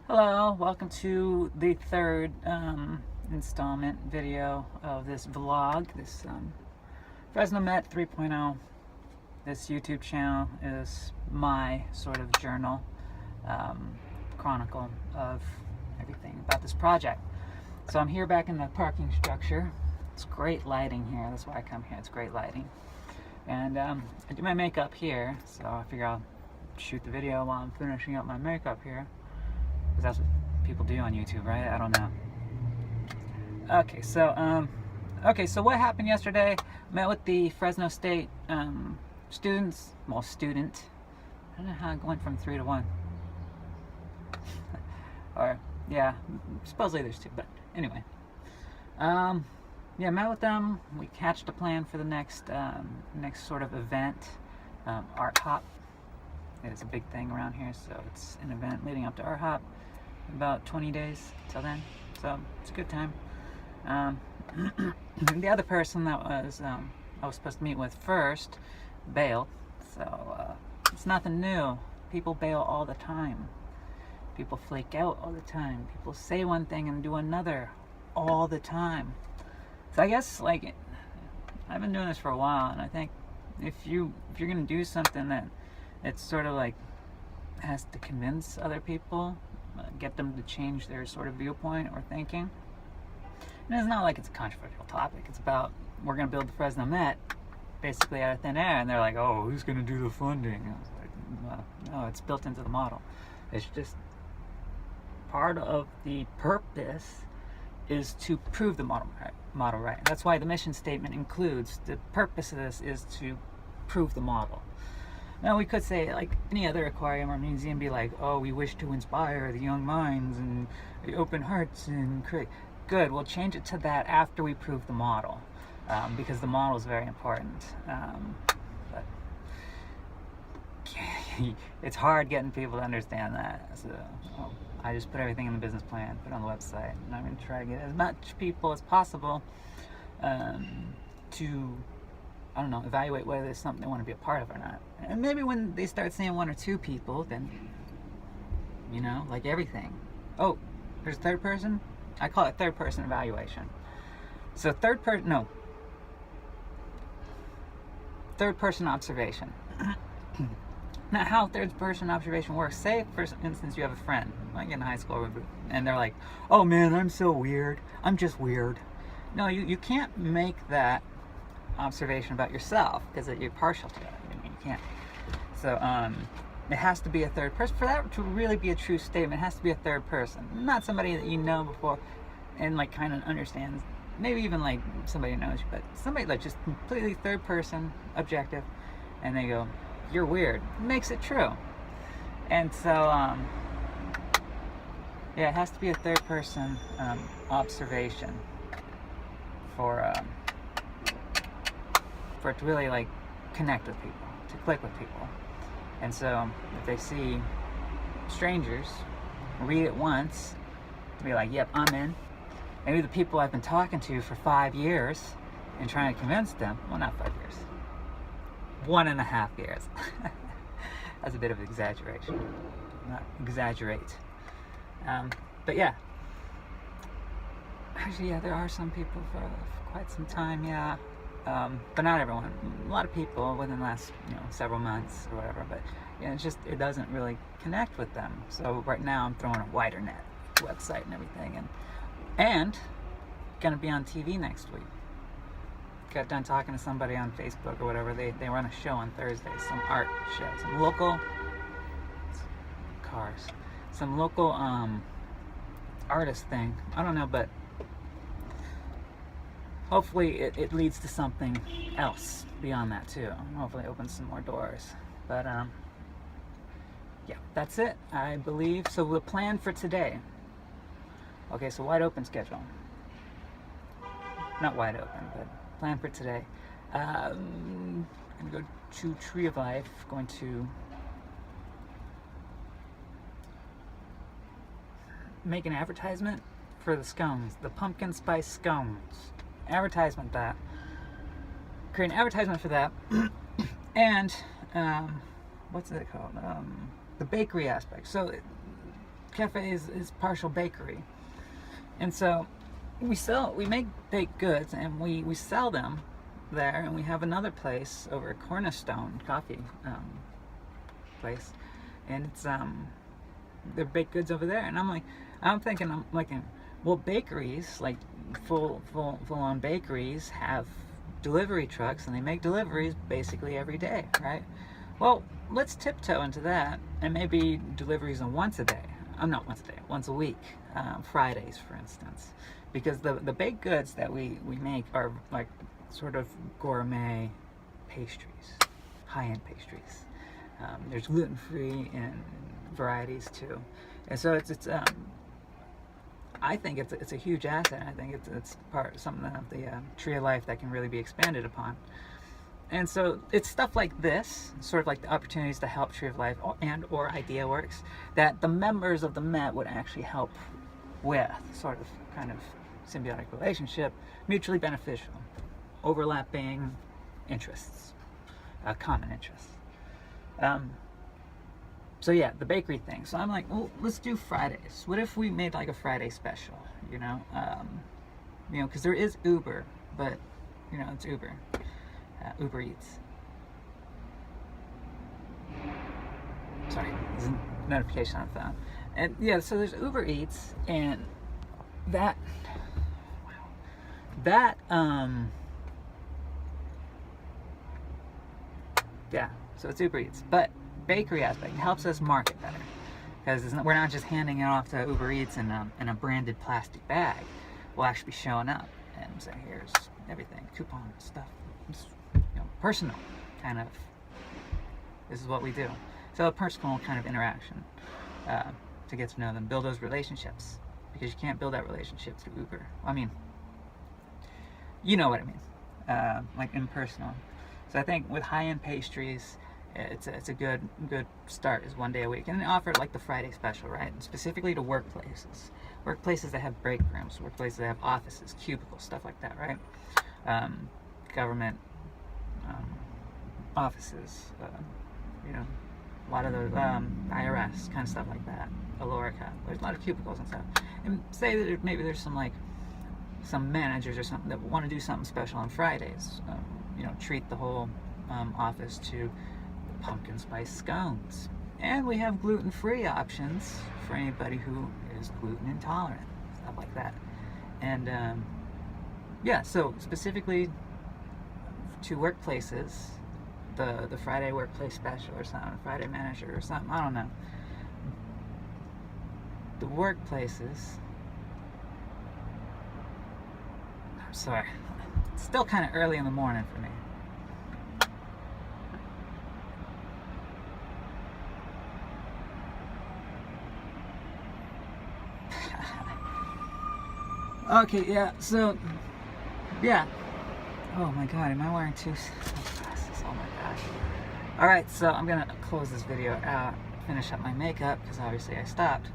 Hello, welcome to the third installment video of this vlog, this Fresno Met 3.0. This YouTube channel is my sort of journal, chronicle of everything about this project. So I'm here back in the parking structure. It's great lighting here, that's why I come here, it's great lighting. And I do my makeup here, so I figure I'll shoot the video while I'm finishing up my makeup here. Because that's what people do on YouTube, right? I don't know. Okay, so what happened yesterday? Met with the Fresno State students. Well, student. I don't know how it went from 3 to 1. Or yeah, supposedly there's 2, but anyway. Yeah, met with them. We hatched a plan for the next sort of event, Art Hop. It's a big thing around here, so it's an event leading up to Art Hop. About 20 days till then, so it's a good time. The other person that was I was supposed to meet with first bailed, so it's nothing new. People bail all the time. People flake out all the time. People say one thing and do another all the time. So I guess, like, I've been doing this for a while, and I think if you're gonna do something that it's sort of like has to convince other people, get them to change their sort of viewpoint or thinking. And it's not like it's a controversial topic. It's about, we're going to build the Fresno Met basically out of thin air, and they're like, oh, who's going to do the funding? And I was like, well, no, it's built into the model. It's just part of the purpose is to prove the model right. That's why the mission statement includes the purpose of this is to prove the model. Now, we could say, like any other aquarium or museum, be like, oh, we wish to inspire the young minds and the open hearts and create. Good, we'll change it to that after we prove the model, because the model is very important. But it's hard getting people to understand that. So I just put everything in the business plan, put it on the website, and I'm going to try to get as much people as possible to, I don't know, evaluate whether it's something they want to be a part of or not. And maybe when they start seeing 1 or 2 people, then, you know, like everything. Oh, there's third person? I call it third person evaluation. So third person observation. Now, how third person observation works, say, for instance, you have a friend, like in high school, and they're like, oh man, I'm so weird. I'm just weird. No, you can't make that observation about yourself because you're partial to it. I mean, you can't. So it has to be a third person. For that to really be a true statement, it has to be a third person, not somebody that you know before and like kind of understands. Maybe even like somebody knows you, but somebody like just completely third person, objective, and they go, "You're weird." Makes it true. And so yeah, it has to be a third person observation for it to really like connect with people, to click with people. And so if they see strangers, read it once, to be like, yep, I'm in. Maybe the people I've been talking to for 5 years and trying to convince them, well, not 5 years, 1.5 years. That's a bit of exaggeration. Not exaggerate. But yeah. Actually, yeah, there are some people for quite some time, yeah. But not everyone. A lot of people within the last, several months or whatever. But it doesn't really connect with them. So right now I'm throwing a wider net, website and everything, and gonna be on TV next week. Got done talking to somebody on Facebook or whatever. They run a show on Thursday, some art show, some local cars, some local artist thing. I don't know, but hopefully it leads to something else beyond that too. Hopefully it opens some more doors. But yeah, that's it, I believe. So the plan for today. Okay, so wide open schedule. Not wide open, but plan for today. I'm gonna go to Tree of Life. Going to make an advertisement for the scones, the pumpkin spice scones. Advertisement that. Create an advertisement for that. And what's it called? The bakery aspect. So cafe is partial bakery, and so we make baked goods and we sell them there, and we have another place over at Cornerstone Coffee place, and it's they're baked goods over there, and I'm thinking, well, bakeries, like full on bakeries, have delivery trucks, and they make deliveries basically every day, right? Well, let's tiptoe into that, and maybe deliveries on once a day. Not once a day, once a week, Fridays, for instance, because the baked goods that we make are like sort of gourmet pastries, high-end pastries. There's gluten-free and varieties too, and so it's I think it's a huge asset. I think it's something of the tree of life that can really be expanded upon. And so it's stuff like this, sort of like the opportunities to help Tree of Life or IdeaWorks, that the members of the Met would actually help with, sort of kind of symbiotic relationship, mutually beneficial, overlapping interests, common interests. So yeah, the bakery thing. So I'm like, well, let's do Fridays. What if we made like a Friday special, you know? Because there is Uber, but, you know, it's Uber. Uber Eats. Sorry, there's a notification on the phone. And yeah, so there's Uber Eats, and yeah, so it's Uber Eats, but bakery aspect helps us market better, because we're not just handing it off to Uber Eats in a branded plastic bag. We'll actually be showing up and say, here's everything, coupon stuff, personal kind of. This is what we do. So a personal kind of interaction to get to know them, build those relationships, because you can't build that relationship through Uber. I mean, you know what I mean, like impersonal. So I think with high-end pastries, it's a good start is one day a week, and offer like the Friday special, right? And specifically to workplaces that have break rooms, workplaces that have offices, cubicles, stuff like that, right? Government offices, a lot of the IRS kind of stuff like that, Alorica. There's a lot of cubicles and stuff. And say that maybe there's some managers or something that want to do something special on Fridays. Treat the whole office to pumpkin spice scones. And we have gluten-free options for anybody who is gluten intolerant, stuff like that. And yeah, so specifically to workplaces, the Friday workplace special or something, Friday manager or something, I don't know. The workplaces, I'm sorry, it's still kind of early in the morning for me. Okay, yeah, so, yeah. Oh my god, am I wearing two glasses? Oh my gosh. Alright, so I'm gonna close this video out, finish up my makeup, because obviously I stopped.